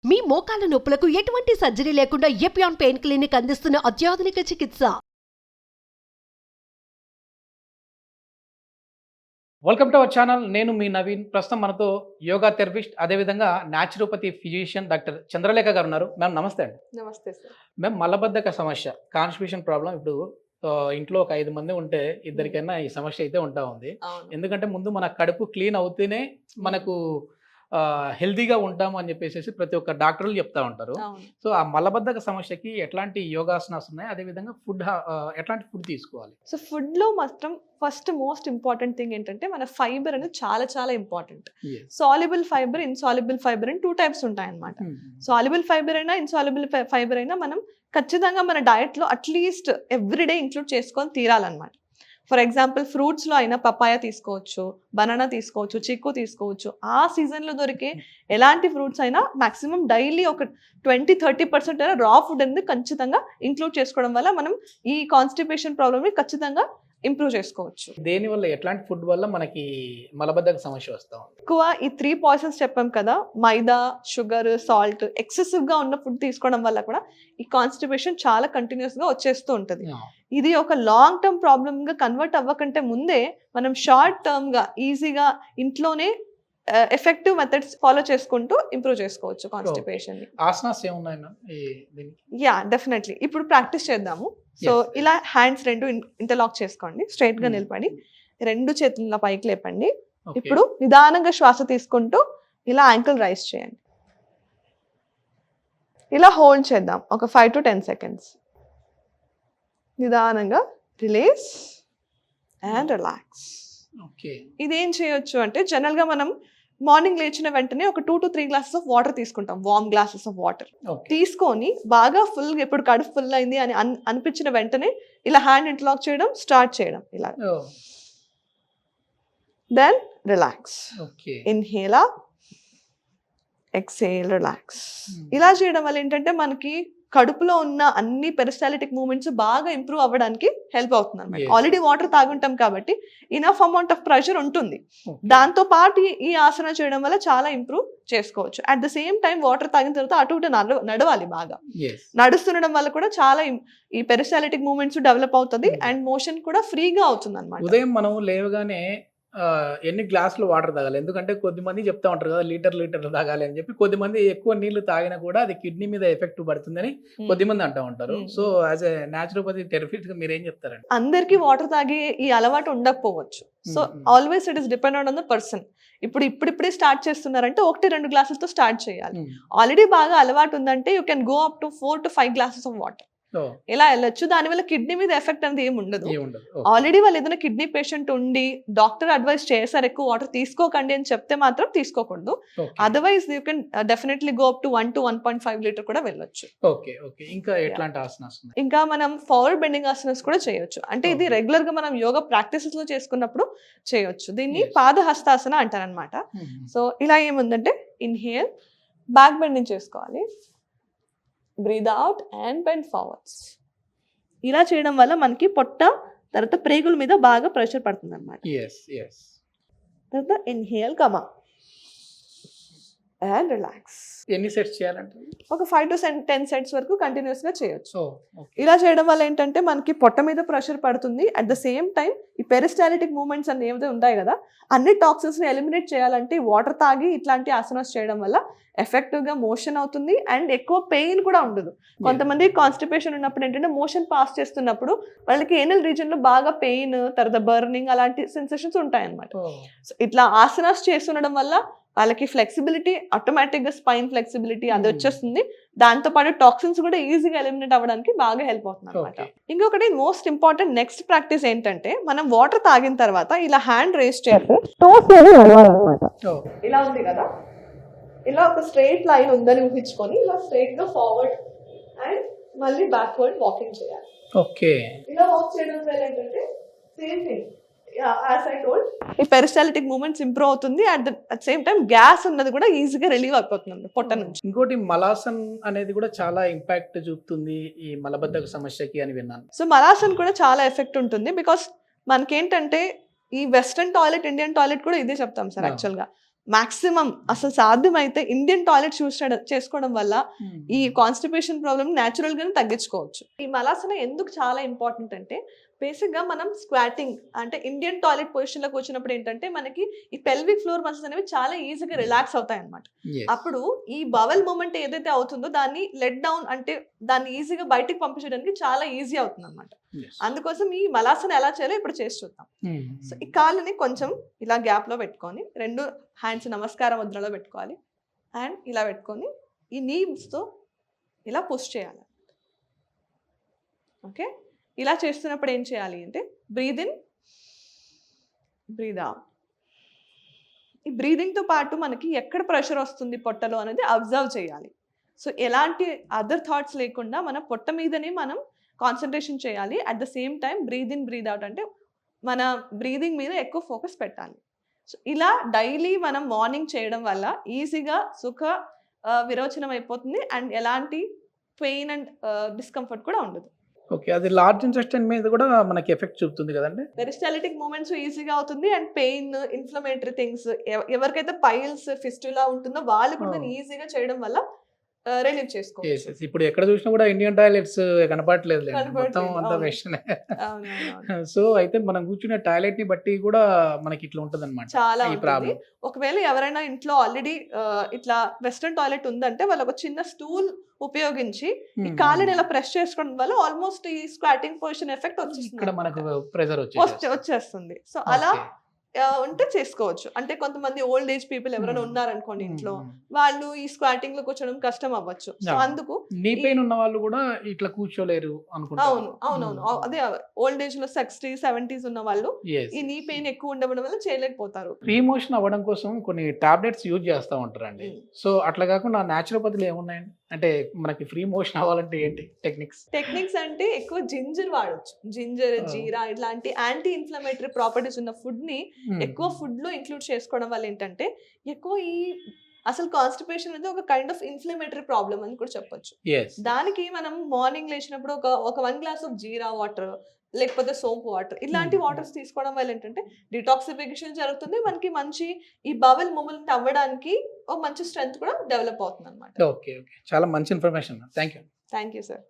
మీ మోకాల నొప్పులకు ఎటువంటి సర్జరీ లేకుండా ఎపియాన్ పెయిన్ క్లినిక్ అందిస్తున్న అత్యాధునిక చికిత్స. Welcome to our channel. నేను మీ నవీన్. ప్రస్తుతం మనతో యోగా థెరపిస్ట్ అదేవిధంగా న్యాచురోపతి ఫిజిషియన్ డాక్టర్ చంద్రలేఖ గారు ఉన్నారు. మ్యామ్ నమస్తే అండి. నమస్తే సార్. మ్యామ్, మలబద్ధక సమస్య, కాన్స్టిపేషన్ ప్రాబ్లం ఇప్పుడు ఇంట్లో ఒక 5 మంది ఉంటే ఇద్దరికైనా ఈ సమస్య అయితే ఉంటా ఉంది. అవును. ఎందుకంటే ముందు మన కడుపు క్లీన్ అవుతేనే మనకు హెల్తీగా ఉంటాము అని చెప్పేసి ప్రతి ఒక్క డాక్టర్లు చెప్తా ఉంటారు. అవును. సో ఆ మలబద్ధక సమస్యకి ఎట్లాంటి యోగాసనాస్ ఉన్నాయి, అదేవిధంగా ఎట్లాంటి ఫుడ్ తీసుకోవాలి? సో ఫుడ్ లో మాత్రం ఫస్ట్ మోస్ట్ ఇంపార్టెంట్ థింగ్ ఏంటంటే మన ఫైబర్ అనేది చాలా చాలా important. Soluble fibre, insoluble fibre అని 2 టైప్స్ ఉంటాయి అన్నమాట. సాల్యుబుల్ ఫైబర్ అయినా ఇన్సాల్యుబుల్ ఫైబర్ అయినా మనం ఖచ్చితంగా మన డయట్ లో అట్లీస్ట్ ఎవ్రీడే ఇంక్లూడ్ చేసుకొని తీరాలన్నమాట. ఫర్ ఎగ్జాంపుల్ ఫ్రూట్స్లో అయినా పపాయ తీసుకోవచ్చు, బనానా తీసుకోవచ్చు, చిక్కు తీసుకోవచ్చు. ఆ సీజన్లో దొరికే ఎలాంటి ఫ్రూట్స్ అయినా మాక్సిమం డైలీ ఒక 20-30% అయినా రా ఫుడ్ అనేది ఖచ్చితంగా ఇంక్లూడ్ చేసుకోవడం వల్ల మనం ఈ కాన్స్టిపేషన్ ప్రాబ్లమ్ని ఖచ్చితంగా ఇంప్రూవ్ చేసుకోవచ్చు. దేనివల్ల, ఎట్లాంటి ఫుడ్ వల్ల మనకి మలబద్ధక సమస్య వస్తా ఉంది? ఎక్కువ ఈ 3 పాయిజన్స్ చెప్పాం కదా, మైదా, షుగర్, సాల్ట్, ఎక్సెసివ్గా ఉన్న ఫుడ్ తీసుకోవడం వల్ల కూడా ఈ కాన్స్టిపేషన్ చాలా కంటిన్యూస్గా వచ్చేస్తూ ఉంటుంది. ఇది ఒక లాంగ్ టర్మ్ ప్రాబ్లమ్గా కన్వర్ట్ అవ్వకంటే ముందే మనం షార్ట్ టర్మ్గా ఈజీగా ఇంట్లోనే ఎఫెక్టివ్ మెథడ్స్ ఫాలో చేసుకుంటూ ఇంప్రూవ్ చేసుకోవచ్చు కాన్స్టిపేషన్ ని. ఆసనాస్ ఏమున్నాయి? Yeah, definitely. ఇప్పుడు ప్రాక్టీస్ చేద్దాము. సో ఇలా హ్యాండ్స్ 2 ఇంటర్లాక్ చేసుకోండి, స్ట్రైట్ గా నిలబడి 2 చేతుల పైకి లేపండి. ఇప్పుడు నిదానంగా శ్వాస తీసుకుంటూ ఇలా యాంకిల్ రైజ్ చేయండి. ఇలా హోల్డ్ చేద్దాం ఒక 5 to 10 seconds. నిదానంగా రిలీజ్ అండ్ రిలాక్స్. ఇదేం చేయొచ్చు అంటే జనరల్ గా మనం మార్నింగ్ లేచిన వెంటనే ఒక 2 to 3 glasses ఆఫ్ వాటర్ తీసుకుంటాం, వార్మ్ గ్లాసెస్ ఆఫ్ వాటర్ తీసుకొని బాగా ఫుల్, ఎప్పుడు కడుపు ఫుల్ అయింది అని అనిపించిన వెంటనే ఇలా హ్యాండ్ ఇంటర్లాక్ చేయడం స్టార్ట్ చేయడం. ఇలా then relax, inhale, exhale, relax. ఇలా చేయడం వల్ల ఏంటంటే మనకి కడుపులో ఉన్న అన్ని పెరిస్టాలిటిక్ మూవ్మెంట్స్ బాగా ఇంప్రూవ్ అవ్వడానికి హెల్ప్ అవుతుంది అనమాట. ఆల్రెడీ వాటర్ తాగుంటాం కాబట్టి ఇనఫ్ అమౌంట్ ఆఫ్ ప్రెషర్ ఉంటుంది. దాంతో పాటు ఈ ఆసన చేయడం వల్ల చాలా ఇంప్రూవ్ చేసుకోవచ్చు. At the same time water తాగిన తర్వాత అటు ఇటు నడవాలి. బాగా నడుస్తుండడం వల్ల కూడా చాలా ఈ పెరిస్టాలిటిక్ మూవ్మెంట్స్ డెవలప్ అవుతుంది అండ్ మోషన్ కూడా ఫ్రీగా అవుతుంది అనమాట. ఉదయం మనం లేవగానే ఎన్ని గ్లాసులు వాటర్ తాగాలి? ఎందుకంటే కొద్దిమంది చెప్తా ఉంటారు కదా లీటర్ తాగాలి అని చెప్పి. కొద్దిమంది ఎక్కువ నీళ్లు తాగినా కూడా అది కిడ్నీ మీద ఎఫెక్ట్ పడుతుందని కొద్దిమంది అంటూ ఉంటారు. So as a naturopathy therapist గా మీరు ఏం చెప్తారండి? అందరికీ వాటర్ తాగే ఈ అలవాటు ఉండకపోవచ్చు. So always it is depend on the person. ఇప్పుడిప్పుడే స్టార్ట్ చేస్తున్నారంటే 1-2 గ్లాసెస్తో స్టార్ట్ చేయాలి. ఆల్రెడీ బాగా అలవాటు ఉందంటే you can go up to 4 to 5 glasses of water. ఇలా వెళ్ళొచ్చు. దానివల్ల కిడ్నీ మీద ఎఫెక్ట్ అనేది ఏమి ఉండదు. ఆల్రెడీ వాళ్ళు ఏదైనా కిడ్నీ పేషెంట్ ఉండి డాక్టర్ అడ్వైస్ చేశారు ఎక్కువ వాటర్ తీసుకోకండి అని చెప్తే మాత్రం తీసుకోకూడదు. Otherwise you can definitely go up to 1 to 1.5 litre కూడా వెళ్ళొచ్చు. ఇంకా మనం ఫార్వర్డ్ బెండింగ్ ఆసనాస్ కూడా చేయొచ్చు. అంటే ఇది రెగ్యులర్ గా మనం యోగా ప్రాక్టీసెస్ లో చేసుకున్నప్పుడు చేయొచ్చు. దీన్ని పాదహస్తాసన అంటారనమాట. సో ఇలా ఏముందంటే ఇన్హేల్, బ్యాక్ బెండింగ్ చేసుకోవాలి, breathe out and bend forwards. ఇలా చేయడం వల్ల మనకి పొట్ట తర్వాత ప్రేగుల మీద బాగా ప్రెషర్ పడుతుంది అనమాట. తర్వాత inhale, come up and relax. ఎన్ని సెట్స్ చేయాలంటే ఒక 5 to 10 sets వరకు కంటిన్యూస్ గా చేయొచ్చు. ఇలా చేయడం వల్ల ఏంటంటే మనకి పొట్ట మీద ప్రెషర్ పడుతుంది. అట్ ద సేమ్ టైం ఈ పెరిస్టాలిటిక్ మూవ్మెంట్స్ అన్ని ఏవైతే ఉంటాయి కదా, అన్ని టాక్సిన్స్ ని ఎలిమినేట్ చేయాలంటే వాటర్ తాగి ఇట్లాంటి ఆసనాస్ చేయడం వల్ల ఎఫెక్టివ్ గా మోషన్ అవుతుంది అండ్ ఎక్కువ పెయిన్ కూడా ఉండదు. కొంతమంది కాన్స్టిపేషన్ ఉన్నప్పుడు ఏంటంటే మోషన్ పాస్ చేస్తున్నప్పుడు వాళ్ళకి ఏనల్ రీజన్ లో బాగా పెయిన్, తర్వాత బర్నింగ్ అలాంటి సెన్సేషన్స్ ఉంటాయి అనమాట. ఇట్లా ఆసనాస్ చేస్తుండడం వల్ల వాళ్ళకి ఫ్లెక్సిబిలిటీ, ఆటోమేటిక్ గా స్పైన్ ఫ్లెక్సిబిలిటీ అది వచ్చేస్తుంది. దాంతో పాటు టాక్సిన్స్ కూడా ఈజీగా ఎలిమినేట్ అవ్వడానికి బాగా హెల్ప్ అవుతుంది అనమాట. ఇంకొకటి మోస్ట్ ఇంపార్టెంట్ నెక్స్ట్ ప్రాక్టీస్ ఏంటంటే మనం వాటర్ తాగిన తర్వాత ఇలా హ్యాండ్ రేస్ చేయాలి. ఇలా ఉంది కదా, ఇలా ఒక స్ట్రైట్ లైన్ ఉందని ఊహించుకొని ఇలా స్ట్రైట్ గా ఫార్వర్డ్ అండ్ మళ్ళీ బ్యాక్వర్డ్ వాకింగ్ చేయాలి. ఇలా వాక్ చేయడం వల్ల ఏంటంటే same thing, as I told, ఈ పెరిస్టాలిటిక్ మూవ్మెంట్స్ ఇంప్రూవ్ అవుతుంది. అట్ సేమ్ టైం గ్యాస్ ఉన్నది కూడా ఈజీగా రిలీవ్ అయిపోతుంది పొట్ట నుంచి. ఇంకోటి మలాసన్ అనేది కూడా చాలా ఇంపాక్ట్ చూపుతుంది ఈ మలబద్ధక సమస్యకి అని విన్నాను. సో మలాసన్ కూడా చాలా ఎఫెక్ట్ ఉంటుంది. బికాస్ మనకేంటంటే ఈ వెస్ట్రన్ టాయిలెట్, ఇండియన్ టాయిలెట్ కూడా ఇదే చెప్తాం సార్. యాక్చువల్గా మాక్సిమం అసలు సాధ్యమైతే ఇండియన్ టాయిలెట్ చూస్ చేసుకోవడం వల్ల ఈ కాన్స్టిపేషన్ ప్రాబ్లమ్ న్యాచురల్ గానే తగ్గించుకోవచ్చు. ఈ మలాసన ఎందుకు చాలా ఇంపార్టెంట్ అంటే బేసిక్ గా మనం స్క్వాటింగ్ అంటే ఇండియన్ టాయిలెట్ పొజిషన్ లోకి వచ్చినప్పుడు ఏంటంటే మనకి ఈ పెల్విక్ ఫ్లోర్ మసిల్స్ అనేవి చాలా ఈజీగా రిలాక్స్ అవుతాయి అన్నమాట. అప్పుడు ఈ బవల్ మూమెంట్ ఏదైతే అవుతుందో దాన్ని లెట్ డౌన్ అంటే దాన్ని ఈజీగా బయటికి పంపించడానికి చాలా ఈజీ అవుతుంది అనమాట. అందుకోసం ఈ మలాసన ఎలా చేయాలో ఇప్పుడు చేసి చూద్దాం. సో ఈ కాళ్ళని కొంచెం ఇలా గ్యాప్ లో పెట్టుకొని 2 హ్యాండ్స్ నమస్కార ముద్రలో పెట్టుకోవాలి అండ్ ఇలా పెట్టుకొని ఈ నీమ్స్ తో ఇలా పుష్ చేయాలి. ఓకే, ఇలా చేస్తున్నప్పుడు ఏం చేయాలి అంటే బ్రీద్ ఇన్, బ్రీద్ అవుట్. ఈ బ్రీదింగ్ తో పాటు మనకి ఎక్కడ ప్రెషర్ వస్తుంది పొట్టలో అనేది అబ్జర్వ్ చేయాలి. సో ఎలాంటి అదర్ థాట్స్ లేకుండా మన పొట్ట మీదనే మనం కాన్సన్ట్రేషన్ చేయాలి. At the same time breathe in breathe out అంటే మన బ్రీదింగ్ మీద ఎక్కువ ఫోకస్ పెట్టాలి. సో ఇలా డైలీ మనం మార్నింగ్ చేయడం వల్ల ఈజీగా సుఖ విరోచనం అయిపోతుంది అండ్ ఎలాంటి పెయిన్ అండ్ డిస్కంఫర్ట్ కూడా ఉండదు. ఓకే, అది లార్జ్ ఇంటెస్టైన్ మీద కూడా మనకి ఎఫెక్ట్ చూపుతుంది కదండి. పెరిస్టాలిటిక్ మూమెంట్స్ ఈజీగా అవుతుంది అండ్ పెయిన్, ఇన్ఫ్లమేటరీ థింగ్స్ ఎవరికైతే పైల్స్, ఫిస్టులా ఉంటుందో వాళ్ళు కూడా ఈజీగా చేయడం వల్ల రిలీవ్ చేసుకోవచ్చు. ఇప్పుడు ఎక్కడ చూసినా కూడా ఇండియన్ టాయిలెట్స్ కనపడట్లేదు, మొత్తం అంతా వెస్టర్న్. సో అయితే మనం కూర్చునే టాయిలెట్ ని బట్టి కూడా మనకి ఇట్లా ఉంటది అనమాట చాలా ఈ ప్రాబ్లం. ఒకవేళ ఎవరైనా ఇంట్లో ఆల్రెడీ ఇట్లా వెస్టర్న్ టాయిలెట్ ఉందంటే వాళ్ళు ఒక చిన్న స్టూల్ ఉపయోగించి ఈ కాళ్ళని ఇలా ప్రెస్ చేసుకోవడం వల్ల ఆల్మోస్ట్ ఈ స్క్వాటింగ్ పొజిషన్ ఎఫెక్ట్ వచ్చేస్తుంది, ఇక్కడ మనకు ప్రెజర్ వచ్చేస్తుంది. సో అలా ఉంటే చేసుకోవచ్చు. అంటే కొంతమంది ఓల్డ్ ఏజ్ పీపుల్ ఎవరైనా ఉన్నారనుకోండి ఇంట్లో, వాళ్ళు ఈ స్క్వాటింగ్ లో కూర్చోవడం కష్టం అవ్వచ్చు. సో అందుకు నీ పెయిన్ ఉన్న వాళ్ళు కూడా ఇట్లా కూర్చోలేరు అనుకుంటా. అవును అదే ఓల్డ్ ఏజ్ లో 60s, 70s ఉన్న వాళ్ళు ఈ నీ పెయిన్ ఎక్కువ ఉండడం వల్ల చేయలేకపోతారు. ఫ్రీ మోషన్ అవ్వడం కోసం కొన్ని టాబ్లెట్స్ యూజ్ చేస్తూ ఉంటారండి. సో అట్లా కాకుండా న్యాచురోపతిలో ఏమున్నాయండి? అంటే మనకి ఫ్రీ మోషన్ అవ్వాలంటే ఏంటి టెక్నిక్స్ అంటే ఎక్కువ జింజర్ వాడచ్చు. జింజర్, జీరా ఇట్లాంటి యాంటీ ఇన్ఫ్లమేటరీ ప్రాపర్టీస్ ఉన్న ఫుడ్ ని ఎక్కువ ఫుడ్ లో ఇంక్లూడ్ చేసుకోవడం వల్ల ఏంటంటే ఎక్కువ ఈ అసలు కాన్స్టిపేషన్ అనేది ఒక కైండ్ ఆఫ్ ఇన్ఫ్లమేటరీ ప్రాబ్లమ్ అని కూడా చెప్పొచ్చు. దానికి మనం మార్నింగ్ లేచినప్పుడు ఒక 1 గ్లాస్ ఆఫ్ జీరా వాటర్ లేకపోతే సోప్ వాటర్ ఇలాంటి వాటర్స్ తీసుకోవడం వల్ల ఏంటంటే డిటాక్సిఫికేషన్ జరుగుతుంది, మనకి మంచి ఈ బవల్ మూమెంట్ అవ్వడానికి ఒక మంచి స్ట్రెంగ్త్ కూడా డెవలప్ అవుతుంది అనమాట. ఓకే, చాలా మంచి ఇన్ఫర్మేషన్. Thank you sir.